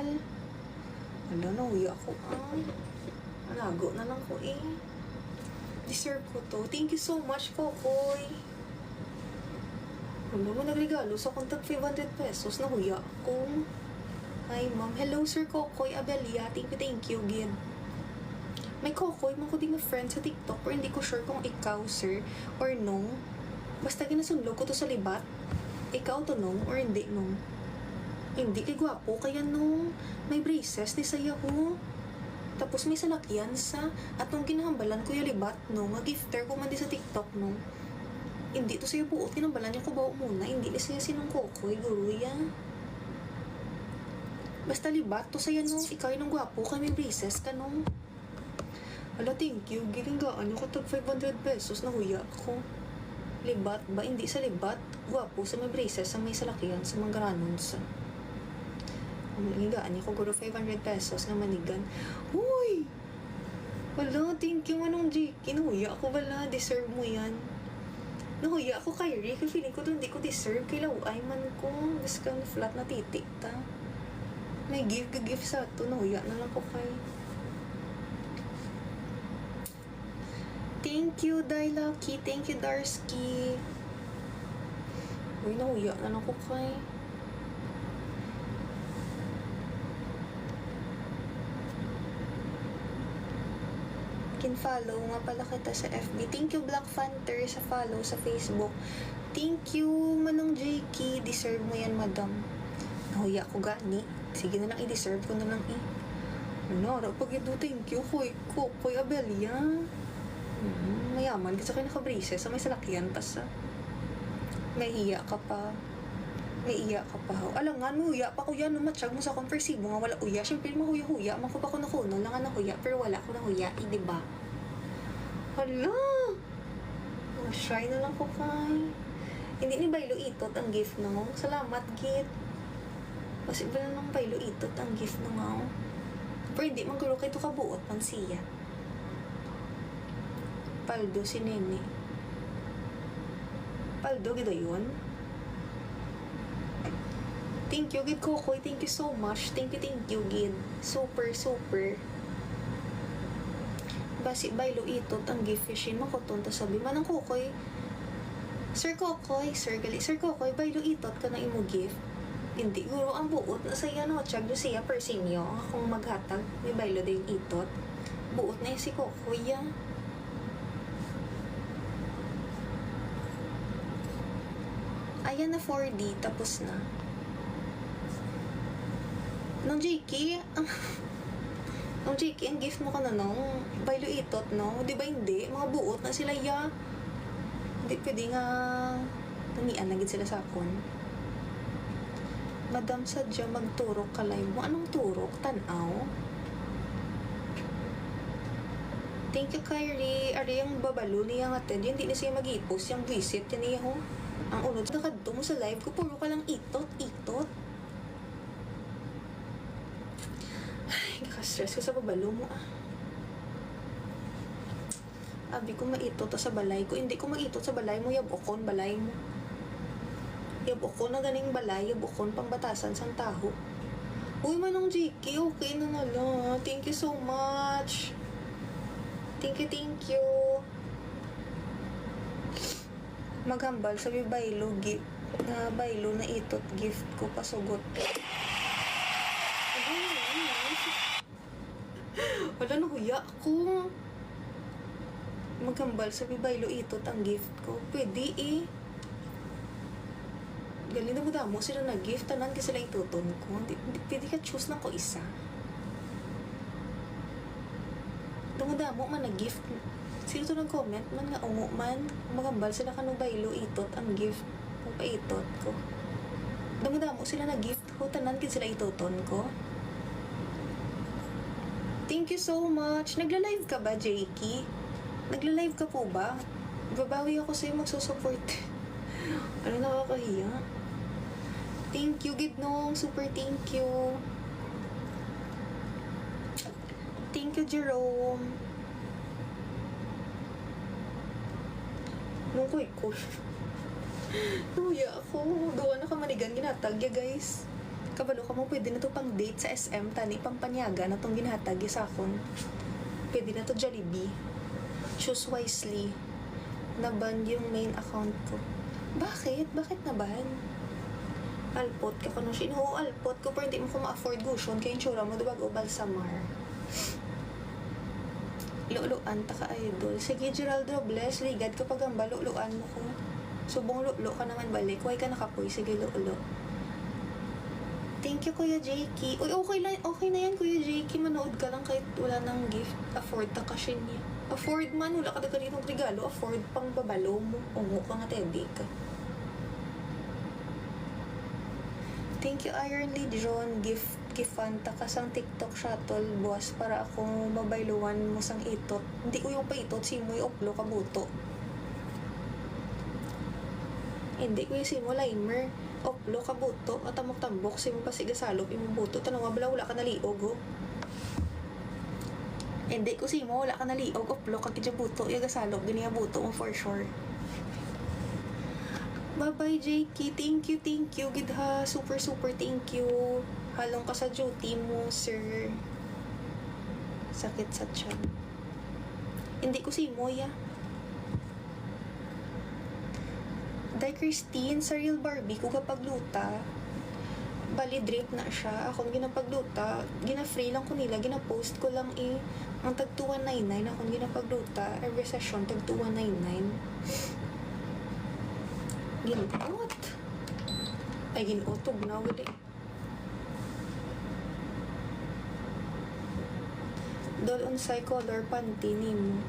mahal. Wala, nahuya ako. Alago na lang ko eh. Deserve ko to. Thank you so much, Kokoy. Wala mo nagregalo sa kontag 500 pesos. Nahuya ako. Hi, ma'am. Hello, Sir Kokoy Abelia. Thank you, Gid. May Kokoy, man ko din na friend sa TikTok, pero hindi ko sure kung ikaw, sir, or nung. Basta ginasunlog ko to sa libat. Ikaw to nung, or hindi nung. Hindi kay gwapo, kaya nung may braces ni saya ko. Tapos may salakyan sa, at nung ginahambalan ko yung libat, nung, gifter ko man di sa TikTok, nung. Hindi to sa'yo buot, ginambalan niya ko ba muna, hindi ni saya sinong Kokoy, guru yan. Basta libat, to saya nung, ikaw yung gwapo, kay may braces ka nung. Ala, thank you. Gilinggaan yung katag 500 pesos. Nahuya ako. Libat ba? Hindi sa libat. Gwapo sa may braces, sa may salakyan, sa mga garanon sa. Gilinggaan yung kuguro 500 pesos na manigan. Uy! Wala, thank you manong Jiki. Nahuya ako wala. Deserve mo yan. Nahuya ako kay Rick. Feeling ko doon di ko deserve. Kay Laway man ko. Mas kang flat na titik ta. May gift sa to. Nahuya na lang ko kay. Thank you, Darlucky. Thank you, Darsky. Uy, nahuya na lang ko kay. Follow nga pala kita sa FB. Thank you, Black Panther, sa follow sa Facebook. Thank you, Manong JK. Deserve mo yan, madam. Nahuya ko gani. Sige na lang, i-deserve ko na lang eh. Ano, pag ito, thank you, Koy Abelia. Mayaman kasi kayo nakabraces sa may salakyan pa sa may iya ka pa alam nga nuya pa ko yan matsyag mo sa konversibo nga wala uya syempre mahuya-huya man ko pa ko nakuno lang nga nahuya pero wala ko nahuya diba hala shy na lang ko kay hindi ni Baylo Itot ang gift no salamat gift possible na ng Baylo Itot ang gift no nga pero hindi man gulo kay ito kabuot pang siya Paldo si Nene. Paldo, gida yun? Thank you, Gid Kokoy. Thank you so much. Thank you, Gid. Super. Basi, Baylo Itot, ang gift fishing. Makoton, tas sabi man ang Kokoy. Sir Kokoy, Baylo Itot ka na imo gift. Hindi, guro ang buot na saya no. Tsag do siya persinyo. Akong maghatag, may Baylo din Itot. Buot na si Kokoy, ya. Ayan na 4D, tapos na. Nung JK, ang gift mo ka na nung Baylo Itot, no? Di ba hindi? Mga buot na sila, ya. Hindi pwede nga nangian na gid sila sa akon. Madam, sadya magturok ka live mo. Anong turok? Tanaw? Thank you, Kyrie. Ari, yung babalo niya nga attend. Hindi na siya mag-i-post yung visit. Yan niya, ho. Ang unod, nakadto mo sa live ko, puro ka lang itot. Ay, nakastress ko sa babalo mo, Abi ko maitot sa balay ko. Hindi ko maitot sa balay mo, yabokon, balay mo. Yabokon na ganing balay, yabokon pang batasan sang taho. Uy, manong JK, okay na lang. Thank you so much. Thank you. Maghambal sabi Baylo gift na Baylo na itot gift ko pasugot. Wala na huya ako. Maghambal sabi Baylo itot ang gift ko. Pwede eh. Galing na mo damo sila na gift tanan kasi sila ituton ko. Pwede ka choose na ko isa. Damo man na gift. Sino to nag-comment man nga ungo man magambal sila kanong Baylo Itot ang gift kung paitot ko damo sila na gift ko tanan kin sila ituton ko. Thank you so much. Nagla-live ka ba, JK? Nagla-live ka po ba? Babawi ako sa'yo magsusupport. Ano nakakahiya? Thank you, Gidnong. Super thank you. Thank you, Jerome. Nung ko. Nuya ako. Gawa na kamanigan ginatag ya, guys. Kabalo ka mo, pwede na to pang date sa SM, tani pang panyaga na tong ginhatag sa akon. Pwede na to Jollibee. Choose wisely. Naban yung main account ko. Bakit? Bakit naban? Alpot ka kung siya. Oo, alpot ko, pero hindi mo ko ma-afford gushon. Kaya yung tsura mo, diba, go balsamar. Luluan ta ka, idol. Sige, Gerald Robles, ligad kapag ang baluluan mo ko. Subong lulo ka naman balik. Huwag ka nakapoy. Sige, lulo. Thank you, Kuya Jakey. Uy, okay na yan, Kuya Jakey. Manood ka lang kahit wala nang gift. Afford ta kasi niya. Afford man, wala ka na ganitong regalo. Afford pang babalo mo. Ungo ka nga, teddy ka. Thank you, Iron Lee John. Gifanta ka sang TikTok shuttle, boss, para akong mabayluan mo sang itot. Hindi ko yung paitot, simoy oplo ka buto. Hindi ko yung simo limer. Oplo ka buto, at tamok-tambok, simo pasigasalop, imo buto. Tanong nga, wala ka naliog, ho? Hindi ko simo, wala ka naliog, oplo ka kidya buto, igasalop, ganiya buto mo for sure. Bye-bye, JK. Thank you. Gid ha. Super thank you. Halong ka sa duty mo, sir. Sakit sa tiyan. Hindi ko si Moya. Day Christine, sa Real Barbie ko kapag luta. Bali, drip na siya. Akong ginapagluta. Gina-free lang ko nila. Gina-post ko lang ang tag 2199. Akong ginapagluta. Every session, tag 2199. Ginuot. Ay, ginuotog na. Wala. Doll unsay color panty nimo.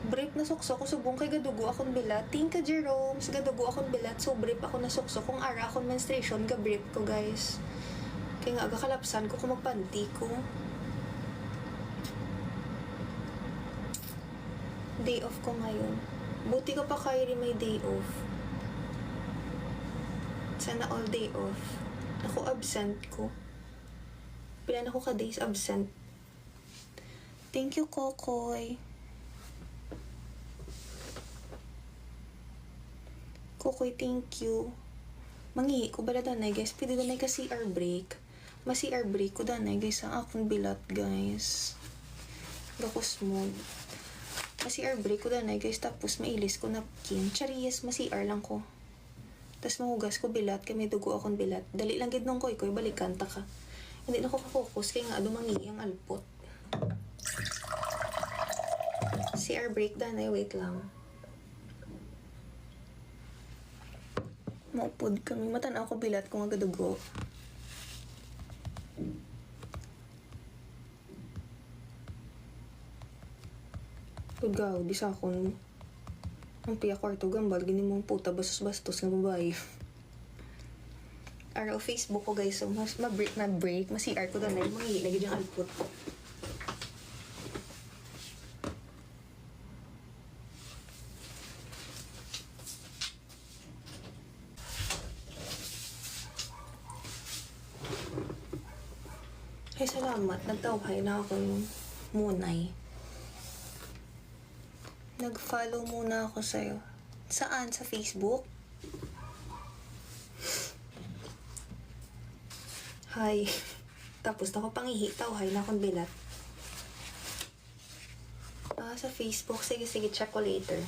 Brief na sukso ko subong kay gadugo akong bilat. Think ka, Jerome. Sa gadugo akong bilat. So, brief ako na sukso. Kung ara akong menstruation, ga-brief ko, guys. Kaya nga, agakalapsan ko kung magpanty ko. Day off ko ngayon. Buti ko pa, Kyrie, may day off. Sana all day off. Ako absent ko. Pila na ko ka days absent. Thank you, Kokoy. Kokoy, thank you. Mangihi ko bala danay, guys. Pwede danay ka CR break. Ma-CR break ko danay, guys. Ang akong bilat, guys. Gakos mo. Ma-CR break ko danay, guys. Tapos mailis ko napkin. Chariyas, ma-CR lang ko. Tapos mahugas ko bilat, kaya may dugo akong bilat. Dali lang gid nung koy, balikan ta ka. Hindi na ko ka-focus, kaya nga dumangi ang alpot. CR break danay, wait lang. Maupod kami. Matanaw ko bilat kung agadugo. Paggaw, di sa akon. Ang piya kwarto gambal, gini mong puta bastos-bastos nga babae. Araw Facebook ko, guys. So, ma-break. Ma-CR ko doon. Mangihi na gid yung alpot. Ay, salamat. Nagtawhay na ako yung munay. Nag-follow muna ako sa'yo. Saan? Sa Facebook? Hi. Tapos na ako pangihi. Tawhay na akong bilat. Sa Facebook. Sige. Check ko later.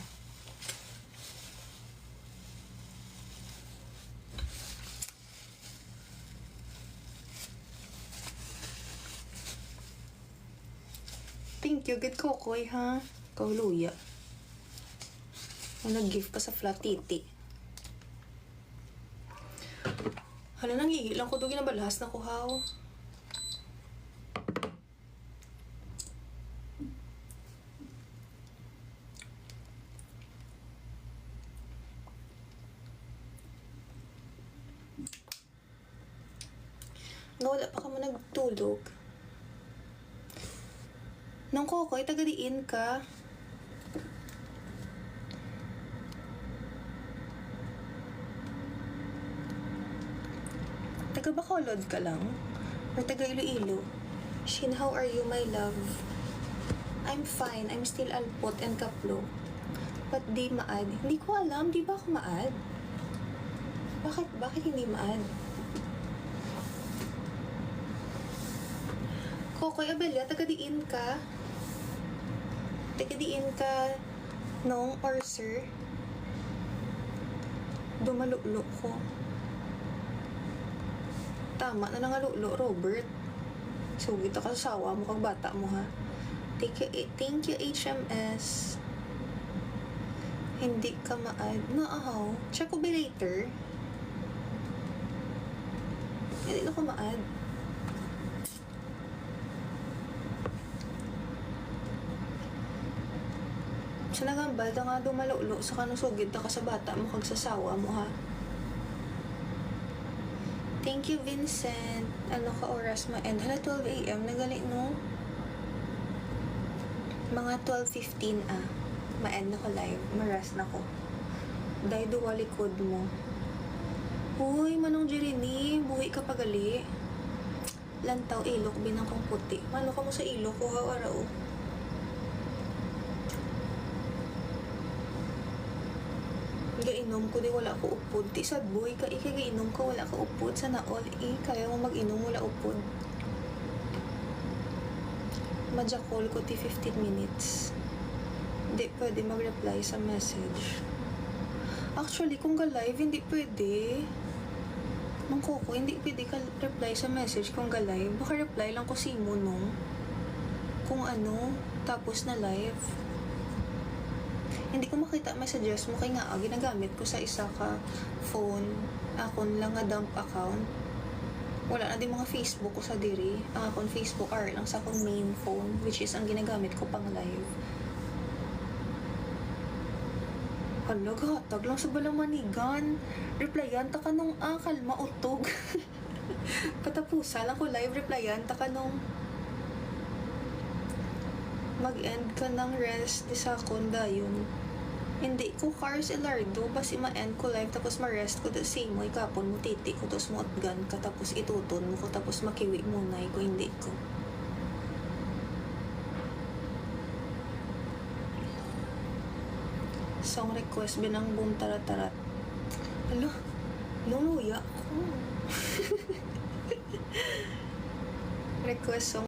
Thank you, good Kokoy, ha? Kauluya. Nag-gift pa sa flat titi. Hala, nanggigil lang ko doon ginabalhas na kuhaw. Wala pa ka mo nagtulog. Nung Kokoy, tagadiin ka. Taga Bacolod ka lang? Or taga Iloilo? Shin, how are you, my love? I'm fine. I'm still alpot and kaplo. But di maad. Hindi ko alam. Di ba ako maad? Bakit hindi maad? Kokoy Abelia, taga-diin ka? Taga-diin ka nung or sir? Dumalulo ko. Tama na nangalulo, Robert. Sugit ka sa sawa mo kag bata mo ha. Thank you HMS. Hindi ka ma-add. Naahaw. Check ko ba later? Hindi na ko ma-add. Sinagambal da nga dumalulo sa kanusugid ka sa bata mo kag sa sawa mo ha. Thank you Vincent. Ano ka oras ma-end? Hala 12 AM. Nagali no? Mga 12:15 ma-end na ko live. Maras na ko. Dahil duwa likod mo. Uy, Manong Jerini. Buhi ka pagali. Lantaw ilok binang kong puti. Mano ka mo sa ilok ko ha, arao. Gainom ko di wala ko upod. Ti sad boy ka gainom ka wala ka upod. Sana all kaya mo mag-inom wala upod. Majakol ko ti 15 minutes. Hindi pwede mag-reply sa message. Actually, kung ga-live, hindi pwede. Nung Koko, hindi pwede ka reply sa message kung ga-live. Baka reply lang ko si mo nung kung ano, tapos na live. Hindi ko makita messages mo kay nga ginagamit ko sa isa ka phone. Akon lang nga dump account. Wala na din mga Facebook ko sa diri. Ang akong Facebook R lang sa akong main phone, which is ang ginagamit ko pang live. Hala, gatag lang sa balang manigan. Replyan ta ka nung kalma utog. Katapusa lang ko live replyan ta ka nung mag-end ka ng rest di sa konda yun. Hindi ko cars Elardo basi ma-end ko live tapos ma-rest ko da same mo ikapon mo titi ko tapos mo atgan ka tapos ituton mo ko tapos makiwi munay ko hindi ko. Song request binang boom tarat-tarat. Alo, lumuya ko. Request song